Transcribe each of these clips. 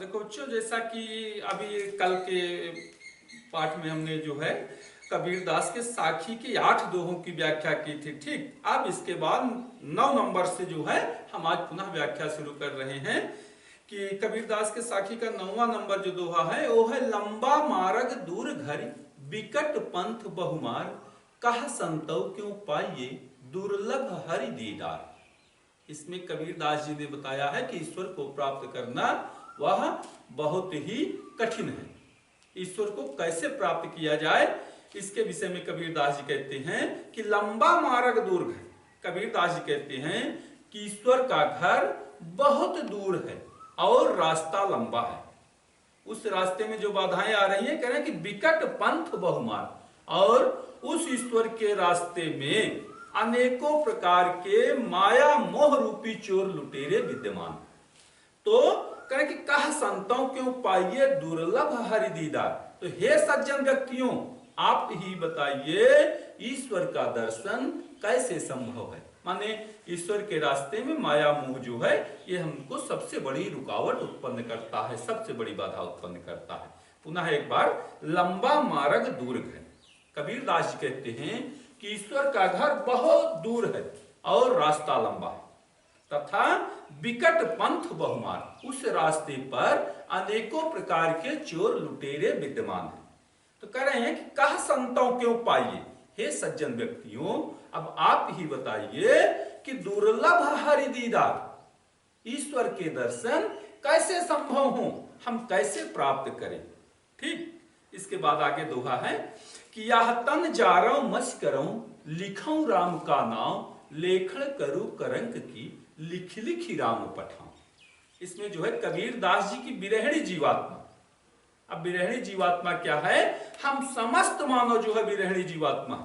देखो बच्चों, जैसा कि अभी कल के पाठ में हमने जो है कबीर दास के साखी के 8 दोहों की व्याख्या की थी। ठीक, अब इसके बाद 9 नंबर से जो है हम आज पुनः व्याख्या शुरू कर रहे हैं कि कबीर दास के साखी का 9वां नंबर जो दोहा है वो है, लंबा मार्ग दूर घरी बिकट पंथ बहुमार, कह संतौ क्यों पाइये दुर्लभ हरि दीदार। इसमें कबीर दास जी ने बताया है कि ईश्वर को प्राप्त करना वह बहुत ही कठिन है। ईश्वर को कैसे प्राप्त किया जाए इसके विषय में कबीर दास जी कहते हैं कि लंबा मार्ग दूर है। कबीर दास जी कहते हैं कि ईश्वर का घर बहुत दूर है और रास्ता लंबा है। उस रास्ते में जो बाधाएं आ रही हैं, कह रहे हैं कि विकट पंथ बहुमार, और उस ईश्वर के रास्ते में अनेकों प्रकार के माया मोह रूपी चोर लुटेरे विद्यमान। तो कहें कि कह संतों क्यों पाइये दुर्लभ हरि दीदार। तो हे सज्जन व्यक्तियों, आप ही बताइए ईश्वर का दर्शन कैसे संभव है। माने ईश्वर के रास्ते में माया मोह जो है ये हमको सबसे बड़ी रुकावट उत्पन्न करता है, सबसे बड़ी बाधा उत्पन्न करता है। पुनः एक बार, लंबा मार्ग दूर है। कबीर दास जी कहते हैं कि ईश्वर का घर बहुत दूर है और रास्ता लंबा है, तथा विकट पंथ बहुमार, उस रास्ते पर अनेकों प्रकार के चोर लुटेरे विद्यमान हैं। तो कह रहे हैं कि कह संतों क्यों पाइए, हे सज्जन व्यक्तियों अब आप ही बताइए कि दुर्लभ हरि दीदार, ईश्वर के दर्शन कैसे संभव हो, हम कैसे प्राप्त करें। ठीक, इसके बाद आगे दोहा है कि यह तन जारौ मस करौ लिखौ राम का नाम, लेखन करू करंक की लिख लिखी राम पठाऊं। इसमें जो है कबीर दास जी की विरहिणी जीवात्मा। अब विरहिणी जीवात्मा क्या है, हम समस्त मानव जो है विरहिणी जीवात्मा,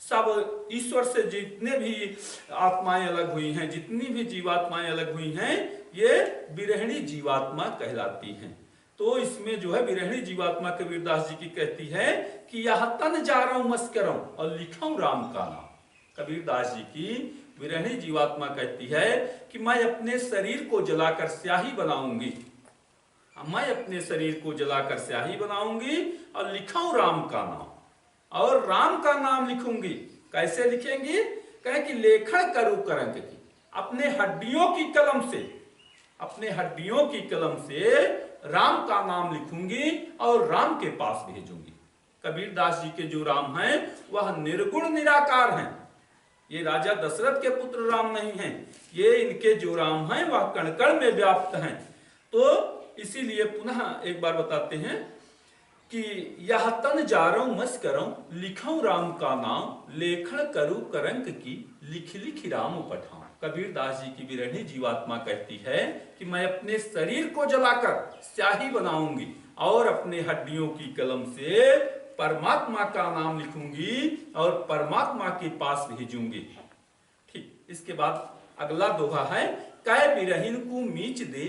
सब ईश्वर से जितने भी आत्माएं अलग हुई हैं, जितनी भी जीवात्माएं अलग हुई हैं, ये विरहिणी जीवात्मा कहलाती हैं। तो इसमें जो है विरहिणी जीवात्मा कबीर दास जी की कहती है कि यह तन जारौ मस करौ और लिखौ राम का नाम। कबीर दास जी की विरहिणी जीवात्मा कहती है कि मैं अपने शरीर को जलाकर स्याही बनाऊंगी, मैं अपने शरीर को जलाकर स्याही बनाऊंगी और लिखाऊं राम का नाम, और राम का नाम लिखूंगी। कैसे लिखेंगी, कहे कि लेखन करूं करंक की, अपने हड्डियों की कलम से, अपने हड्डियों की कलम से राम का नाम लिखूंगी और राम के पास भेजूंगी। कबीर दास जी के जो राम हैं वह निर्गुण निराकार हैं। ये राजा दशरथ के पुत्र राम नहीं हैं, ये इनके जो राम हैं वह कण कण में व्याप्त हैं। तो इसीलिए पुनः एक बार बताते हैं कि यह तन जारौ मस करौ लिखौ राम का नाम, लेखन करू करंक की लिख लिख राम पठाऊं। कबीर दास जी की विरहिणी जीवात्मा कहती है कि मैं अपने शरीर को जलाकर स्याही बनाऊंगी और अपने हड्डियों की कलम से परमात्मा का नाम लिखूंगी और परमात्मा के पास भेजूंगी। ठीक, इसके बाद अगला दोहा है, कै बिरहिन को मीच दे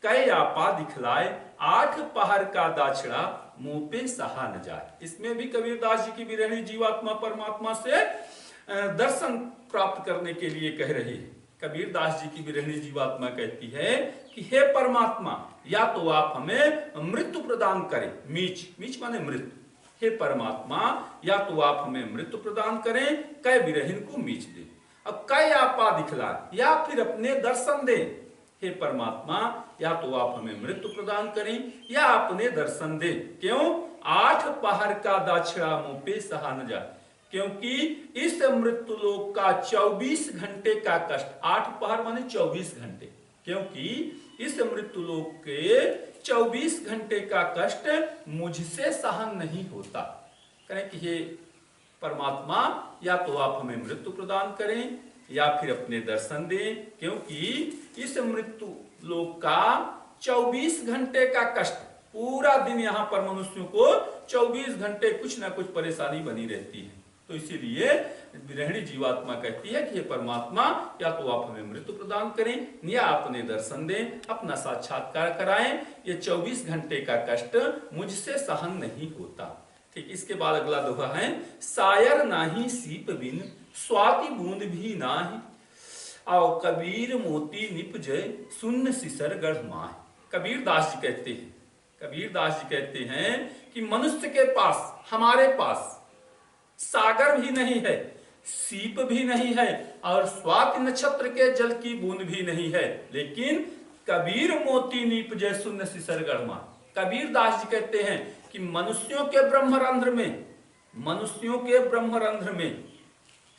कै आपा दिखलाए, 8 पहर का दाछड़ा मुंह पे सहा न जाए। इसमें भी कबीर दास जी की विरहिणी जीवात्मा परमात्मा से दर्शन प्राप्त करने के लिए कह रही है। कबीर दास जी की विरहिणी जीवात्मा कहती है कि हे परमात्मा, या तो आप हमें मृत्यु प्रदान करें, मीच, मीच माने मृत्यु, हे परमात्मा या तो आप हमें मृत्यु प्रदान करें, कै बिरहिन को मीच दे, अब कै आपा दिखलाए, या फिर अपने दर्शन दें। हे परमात्मा या तो आप हमें मृत्यु प्रदान करें या अपने दर्शन दें। क्यों, 8 पहर का दाछड़ा मुंह पे सहा न जाए, क्योंकि इस मृत्यु लोक का 24 घंटे का कष्ट, 8 पहर माने 24 घंटे, क्योंकि इस मृत्यु लोक के 24 घंटे का कष्ट मुझसे सहन नहीं होता। कहें कि हे परमात्मा या तो आप हमें मृत्यु प्रदान करें या फिर अपने दर्शन दें, क्योंकि इस मृत्यु लोक का 24 घंटे का कष्ट, पूरा दिन यहाँ पर मनुष्यों को 24 घंटे कुछ ना कुछ परेशानी बनी रहती है। तो इसीलिए विरहिणी जीवात्मा कहती है कि हे परमात्मा या तो आप हमें मृत्यु प्रदान करें या अपने दर्शन दें, अपना साक्षात्कार कराएं, ये 24 घंटे का कष्ट मुझसे सहन नहीं होता। ठीक, इसके बाद अगला दोहा है, सायर नाही सीप बिन स्वाति बूंद भी नाही, आओ कबीर मोती निपजय सुन्न सिसर गढ़ माह। कबीरदास जी कहते हैं कि मनुष्य के पास, हमारे पास सागर भी नहीं है, सीप भी नहीं है और स्वाति नक्षत्र के जल की बूंद भी नहीं है, लेकिन कबीर मोती नीपजे शून्य सिसर गढ़मा। कबीरदास जी कहते हैं कि मनुष्यों के ब्रह्मरंध्र में,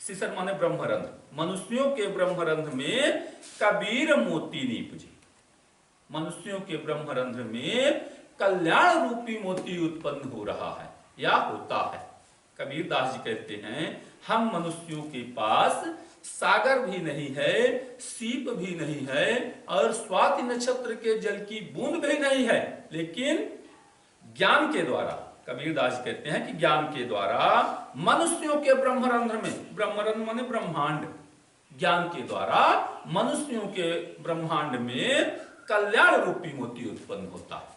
सिसर माने ब्रह्मरंध्र, मनुष्यों के ब्रह्मरंध्र में कबीर मोती नीपजे, मनुष्यों के ब्रह्मरंध्र में कल्याण रूपी मोती उत्पन्न हो रहा है या होता है। कबीरदास जी कहते हैं हम मनुष्यों के पास सागर भी नहीं है, सीप भी नहीं है और स्वाति नक्षत्र के जल की बूंद भी नहीं है, लेकिन ज्ञान के द्वारा, कबीरदास जी कहते हैं कि ज्ञान के द्वारा मनुष्यों के ब्रह्मरंध्र में, ब्रह्मरंध्र माने ब्रह्मांड, ज्ञान के द्वारा मनुष्यों के ब्रह्मांड में कल्याण रूपी मोती उत्पन्न होता है।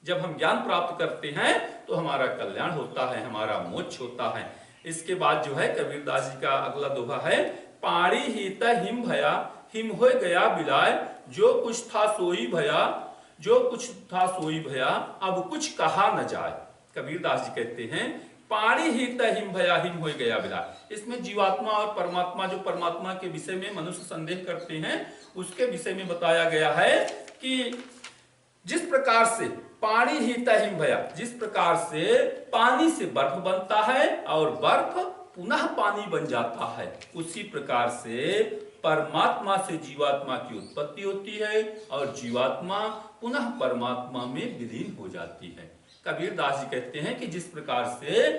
जब हम ज्ञान प्राप्त करते हैं तो हमारा कल्याण होता है, हमारा मोक्ष होता है। इसके बाद जो है कबीरदास जी का अगला दोहा है, पाड़ी हित हिम भया, हिम हो गया बिलाय, जो कुछ था सोई भया, जो कुछ था सोई भया, अब कुछ कहा न जाए। कबीरदास जी कहते हैं पाड़ी हित हिम भया, हिम हो गया बिलाय। इसमें जीवात्मा और परमात्मा, जो परमात्मा के विषय में मनुष्य संदेह करते हैं, उसके विषय में बताया गया है कि जिस प्रकार से पानी हित हिम भया, जिस प्रकार से पानी से बर्फ बनता है और बर्फ पुनः पानी बन जाता है, उसी प्रकार से परमात्मा से जीवात्मा की उत्पत्ति होती है और जीवात्मा पुनः परमात्मा में विलीन हो जाती है। कबीरदास जी कहते हैं कि जिस प्रकार से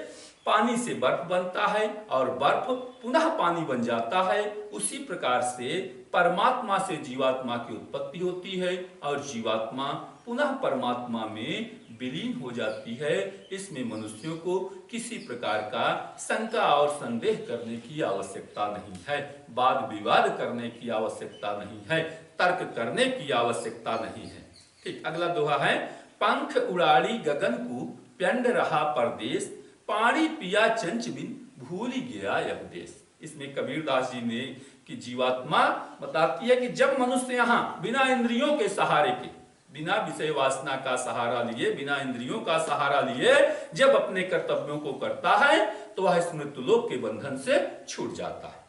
पानी से बर्फ बनता है और बर्फ पुनः पानी बन जाता है, उसी प्रकार से परमात्मा से जीवात्मा की उत्पत्ति होती है और जीवात्मा पुनः परमात्मा में विलीन हो जाती है। इसमें मनुष्यों को किसी प्रकार का शंका और संदेह करने की आवश्यकता नहीं है, वाद विवाद करने की आवश्यकता नहीं है, तर्क करने की आवश्यकता नहीं है। ठीक, अगला दोहा है, पंख उड़ाड़ी गगन को, प्यंड रहा परदेश, पानी पिया चंच बिन, भूल गया यह देश। इसमें कबीरदास जी ने कि जीवात्मा बताती है कि जब मनुष्य यहाँ बिना इंद्रियों के सहारे के, बिना विषय वासना का सहारा लिए, बिना इंद्रियों का सहारा लिए जब अपने कर्तव्यों को करता है तो वह इस मृत्युलोक के बंधन से छूट जाता है।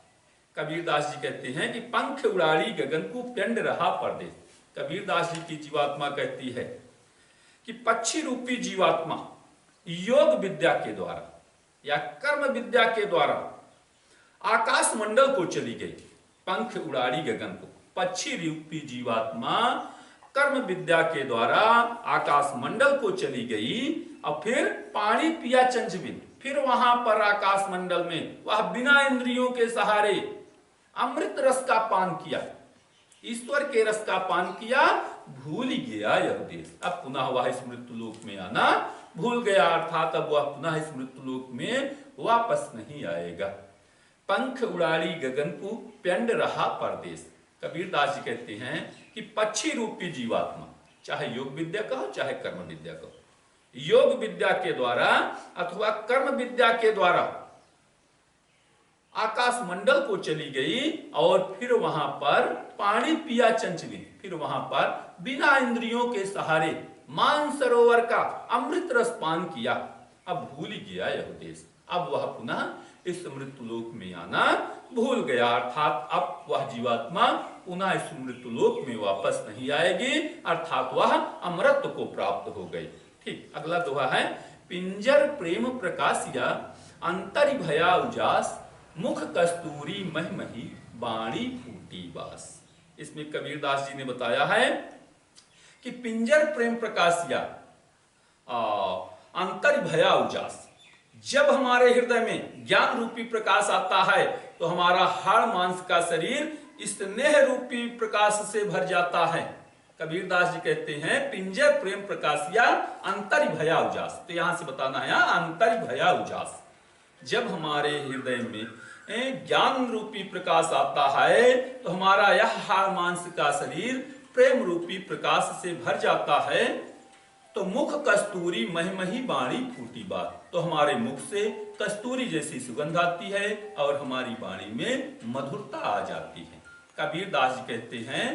कबीरदास जी कहते हैं कि पंख उड़ाड़ी गगन को, प्यंड रहा परदेश। कबीरदास जी की जीवात्मा कहती है कि पक्षी रूपी जीवात्मा योग विद्या के द्वारा या कर्म विद्या के द्वारा आकाश मंडल को चली गई। पंख उड़ाड़ी गगन को, पक्षी रूपी जीवात्मा कर्म विद्या के द्वारा आकाश मंडल को चली गई और फिर पानी पिया चंचबिन, फिर वहां पर आकाश मंडल में वह बिना इंद्रियों के सहारे अमृत रस का पान किया, ईश्वर के रस का पान किया, भूल गया यह देश। अब पुनः वह इस मृत्युलोक में आना भूल गया, अर्थात अब वह पुनः इस मृत्युलोक में वापस नहीं आएगा। पंख उड़ाड़ी गगन को, प्यंड रहा परदेश। कबीरदास जी कहते हैं कि पक्षी रूपी जीवात्मा, चाहे योग विद्या का हो चाहे कर्म विद्या का हो, योग विद्या के द्वारा अथवा कर्म विद्या के द्वारा आकाश मंडल को चली गई और फिर वहां पर पानी पिया चंचबिन, फिर वहां पर बिना इंद्रियों के सहारे मानसरोवर का अमृत रस पान किया। अब भूल गया यह देश, अब वह पुनः इस मृत्युलोक में आना भूल गया, अर्थात अब वह जीवात्मा पुनः इस मृत्युलोक में वापस नहीं आएगी, अर्थात वह अमरत्व को प्राप्त हो गई। ठीक, अगला दोहा है, पिंजर प्रेम प्रकाशिया, अंतरि भया उजास, मुख कस्तूरी महमही, बाणी फूटी बास। इसमें कबीरदास जी ने बताया है कि पिंजर प्रेम प्रकाशिया, अंतरि भया उजास, जब हमारे हृदय में ज्ञान रूपी प्रकाश आता है तो हमारा हाड़ मांस का शरीर स्नेह रूपी प्रकाश से भर जाता है। कबीरदास जी कहते हैं पिंजर प्रेम प्रकाशिया, अंतरि भया उजास। तो यहां से बताना है अंतरि भया उजास, जब हमारे हृदय में ज्ञान रूपी प्रकाश आता है तो हमारा यह हाड़ मांस का शरीर प्रेम रूपी प्रकाश से भर जाता है। तो मुख कस्तूरी महमही, बाणी फूटी बात, तो हमारे मुख से कस्तूरी जैसी सुगंध आती है और हमारी बाणी में मधुरता आ जाती है। कबीरदास जी कहते हैं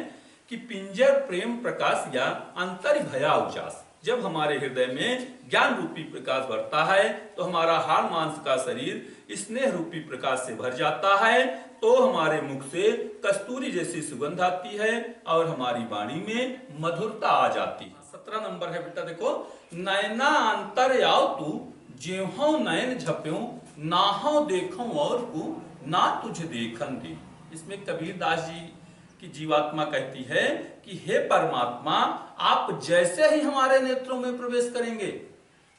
कि पिंजर प्रेम प्रकाश या अंतर भया उजास। जब हमारे हृदय में ज्ञान रूपी प्रकाश बढ़ता है तो हमारा हाड़ मांस का शरीर स्नेह रूपी प्रकाश से भर जाता है, तो हमारे मुख से कस्तूरी जैसी सुगंध आती है और हमारी वाणी में मधुरता आ जाती है। 17 नंबर है बेटा, देखो, नैना अंतर आओ तू जेहो नयन झप्यो नाहो देखो और को ना तुझे देखन दे। इसमें कबीर दास जी की जीवात्मा कहती है कि हे परमात्मा, आप जैसे ही हमारे नेत्रों में प्रवेश करेंगे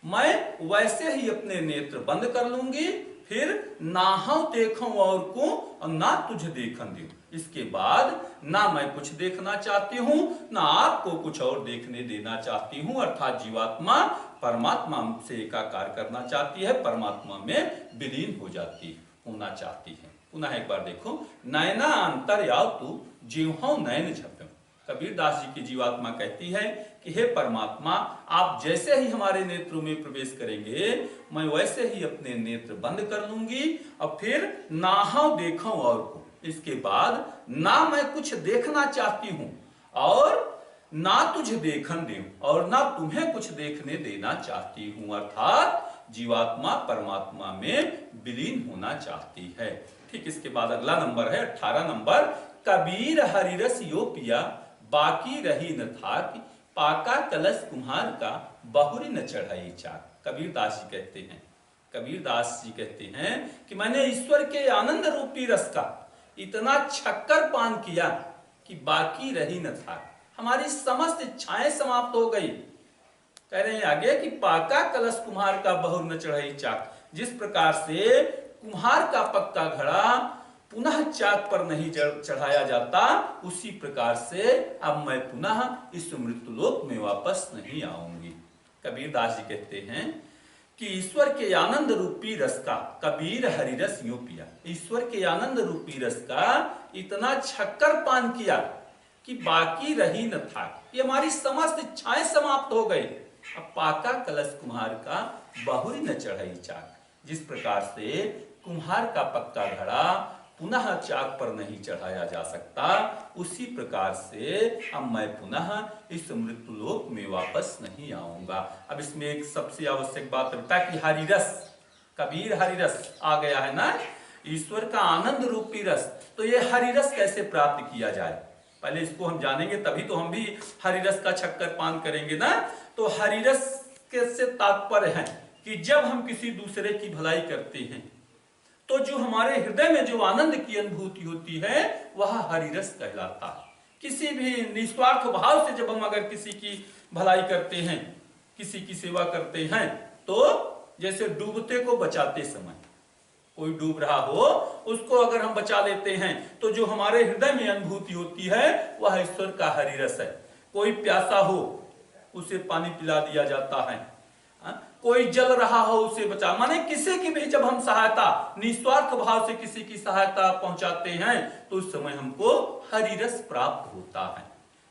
मैं वैसे ही अपने नेत्र बंद कर लूंगी, फिर नाहो देखो और को और ना तुझे देखन दे। इसके बाद ना मैं कुछ देखना चाहती हूँ ना आपको कुछ और देखने देना चाहती हूँ। अर्थात जीवात्मा परमात्मा से एकाकार करना चाहती है, परमात्मा में विलीन हो जाती होना चाहती है। पुनः एक बार देखो, नैना अंतर आओ तू जीवो नयन झप्यो। कबीर दास जी की जीवात्मा कहती है कि हे परमात्मा, आप जैसे ही हमारे नेत्रों में प्रवेश करेंगे मैं वैसे ही अपने नेत्र बंद कर लूंगी और फिर नाहो देखो और को। इसके बाद ना मैं कुछ देखना चाहती हूं और ना तुझे देखन दे और ना तुम्हें कुछ देखने देना चाहती हूं। अर्थात जीवात्मा परमात्मा में विलीन होना चाहती है। ठीक इसके बाद अगला नंबर है 18 नंबर, कबीर हरिरस यो पिया बाकी रही न था कि पाका कलश कुम्हार का बहुरी न चढ़ाई चाक। कबीर दास जी कहते हैं, कबीर दास जी कहते हैं कि मैंने ईश्वर के आनंद रूपी रस का इतना छक्कर पान किया कि बाकी रही न था, हमारी समस्त इच्छाएं समाप्त हो गई। कह रहे हैं आगे कि पाका कलश कुम्हार का बहुर न चढ़ाई चाक। जिस प्रकार से कुम्हार का पक्का घड़ा पुनः चाक पर नहीं चढ़ाया जाता, उसी प्रकार से अब मैं पुनः इस मृत्युलोक में वापस नहीं आऊंगी। कबीर दास जी कहते हैं कि ईश्वर के आनंद रूपी रस का, कबीर हरिरस यूं पिया, ईश्वर के आनंद रूपी रस का इतना छक्कर पान किया कि बाकी रही न था, ये हमारी समस्त इच्छाएं समाप्त हो गई। अब पाका कलश कुम्हार का बहुरी न चढ़ाई चाक। जिस प्रकार से कुम्हार का पक्का घड़ा पुनः चाक पर नहीं चढ़ाया जा सकता, उसी प्रकार से अब मैं पुनः इस मृत्युलोक में वापस नहीं आऊंगा। अब इसमें एक सबसे आवश्यक बात होता है कि हरिरस, कबीर हरिरस आ गया है ना, ईश्वर का आनंद रूपी रस। तो ये हरिरस कैसे प्राप्त किया जाए, पहले इसको हम जानेंगे, तभी तो हम भी हरिरस का छक्कर पान करेंगे ना। तो हरिरस के से तात्पर्य है कि जब हम किसी दूसरे की भलाई करते हैं तो जो हमारे हृदय में जो आनंद की अनुभूति होती है वह हरिरस कहलाता है। किसी भी निस्वार्थ भाव से जब हम अगर किसी की भलाई करते हैं, किसी की सेवा करते हैं, तो जैसे डूबते को बचाते समय, कोई डूब रहा हो उसको अगर हम बचा लेते हैं तो जो हमारे हृदय में अनुभूति होती है वह ईश्वर का हरिरस है। कोई प्यासा हो उसे पानी पिला दिया जाता है, कोई जल रहा हो उसे बचा, माने किसी की भी जब हम सहायता निस्वार्थ भाव से किसी की सहायता पहुंचाते हैं तो उस समय हमको हरिरस प्राप्त होता है।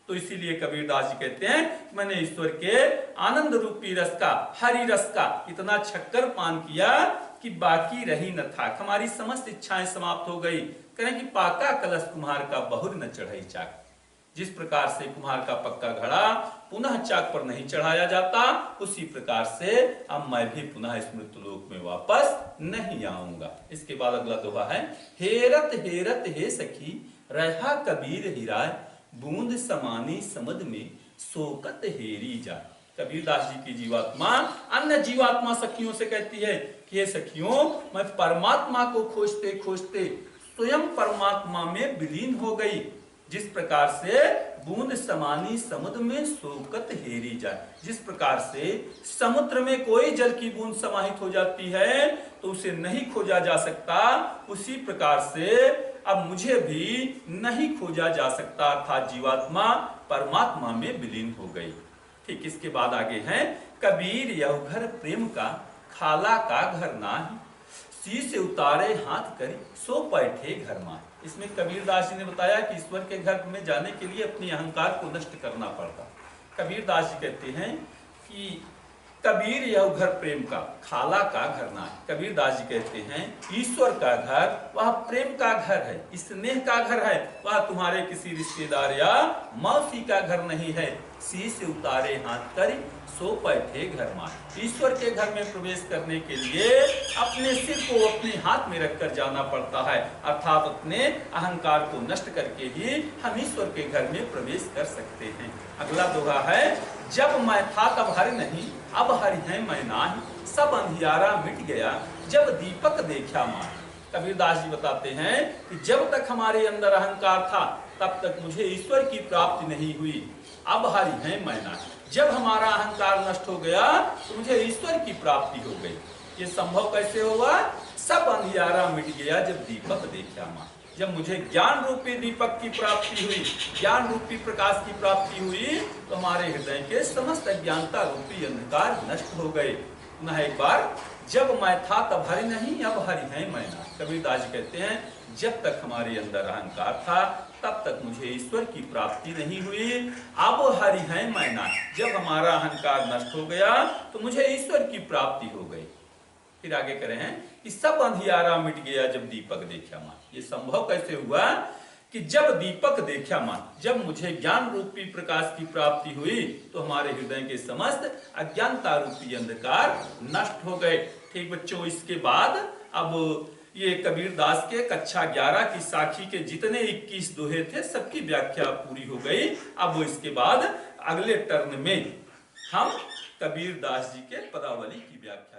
तो इसीलिए कबीर दास जी कहते हैं मैंने ईश्वर के आनंद रूपी रस का, हरिरस का इतना छक्कर पान किया कि बाकी रही न था, हमारी समस्त इच्छाएं समाप्त हो गई। कहें कि पाका कलश कुम्हार का बहुर न चढ़ाई चाक। जिस प्रकार से कुम्हार का पक्का घड़ा पुनः चाक पर नहीं चढ़ाया जाता, उसी प्रकार से अब मैं भी पुनः इस मृत्युलोक में वापस नहीं आऊंगा। इसके बाद अगला दोहा है, हेरत हेरत हे सखी रहा कबीर हिराय बूंद समानी समझ में शोकत हेरी जा। कबीर दास जी की जीवात्मा अन्य जीवात्मा सखियों से कहती है कि हे सखियों, मैं परमात्मा को खोजते खोजते स्वयं परमात्मा में विलीन हो गई। जिस प्रकार से बूंद समानी समुद्र में शोकत हेरी जाए, जिस प्रकार से समुद्र में कोई जल की बूंद समाहित हो जाती है तो उसे नहीं खोजा जा सकता, उसी प्रकार से अब मुझे भी नहीं खोजा जा सकता, अर्थात जीवात्मा परमात्मा में विलीन हो गई। ठीक इसके बाद आगे है, कबीर यह घर प्रेम का खाला का घर नाही शीश उतारे हाथ करी सो बैठे घर माए। इसमें कबीर दास जी ने बताया कि ईश्वर के घर में जाने के लिए अपने अहंकार को नष्ट करना पड़ता। कबीर दास जी कहते हैं कि कबीर यह घर प्रेम का, खाला का घर ना है। कबीर दास जी कहते हैं ईश्वर का घर वह प्रेम का घर है, स्नेह का घर है, वह तुम्हारे किसी रिश्तेदार या मौसी का घर नहीं है। शीश उतारे हाथ करी सो बैठे घर मार। ईश्वर के घर में प्रवेश करने के लिए अपने सिर को अपने हाथ में रखकर जाना पड़ता है, अर्थात अपने अहंकार को नष्ट करके ही हम ईश्वर के घर में प्रवेश कर सकते हैं। अगला दोहा है, जब मैं था तब हरि नहीं, अब हरि है मैं नाही, सब अंधियारा मिट गया जब दीपक देखा मार। कबीरदास जी बताते हैं कि जब तक हमारे अंदर अहंकार था तब तक मुझे ईश्वर की प्राप्ति नहीं हुई, अब हरि है मैं नाही। जब हमारा अहंकार नष्ट हो गया तो मुझे ईश्वर की प्राप्ति हो गई। ये संभव कैसे हुआ? सब अंधियारा मिट गया जब दीपक देखा मां। जब मुझे ज्ञान रूपी दीपक की प्राप्ति हुई, ज्ञान रूपी प्रकाश की प्राप्ति हुई, तो हमारे हृदय के समस्त अज्ञानता रूपी अंधकार नष्ट हो गए। पुनः एक बार, जब मैं था तब हरि नहीं, अब हरि है मैं ना। कबीरदास जी कहते हैं जब तक हमारे अंदर अहंकार था तब तक मुझे ईश्वर की प्राप्ति नहीं हुई, अब हरि है मैं ना। जब हमारा अहंकार नष्ट हो गया तो मुझे ईश्वर की प्राप्ति हो गई। फिर आगे करें कि सब अंधियारा मिट गया जब दीपक देखा मां। ये संभव कैसे हुआ कि जब दीपक देखा मां, जब मुझे ज्ञान रूपी प्रकाश की प्राप्ति हुई तो हमारे हृदय के समस्त अज्ञानता रूपी अंधकार नष्ट हो गए। ठीक बच्चों, इसके बाद अब ये कबीर दास के कक्षा 11 की साखी के जितने 21 दोहे थे सबकी व्याख्या पूरी हो गई। अब इसके बाद अगले टर्न में हम कबीर दास जी के पदावली की व्याख्या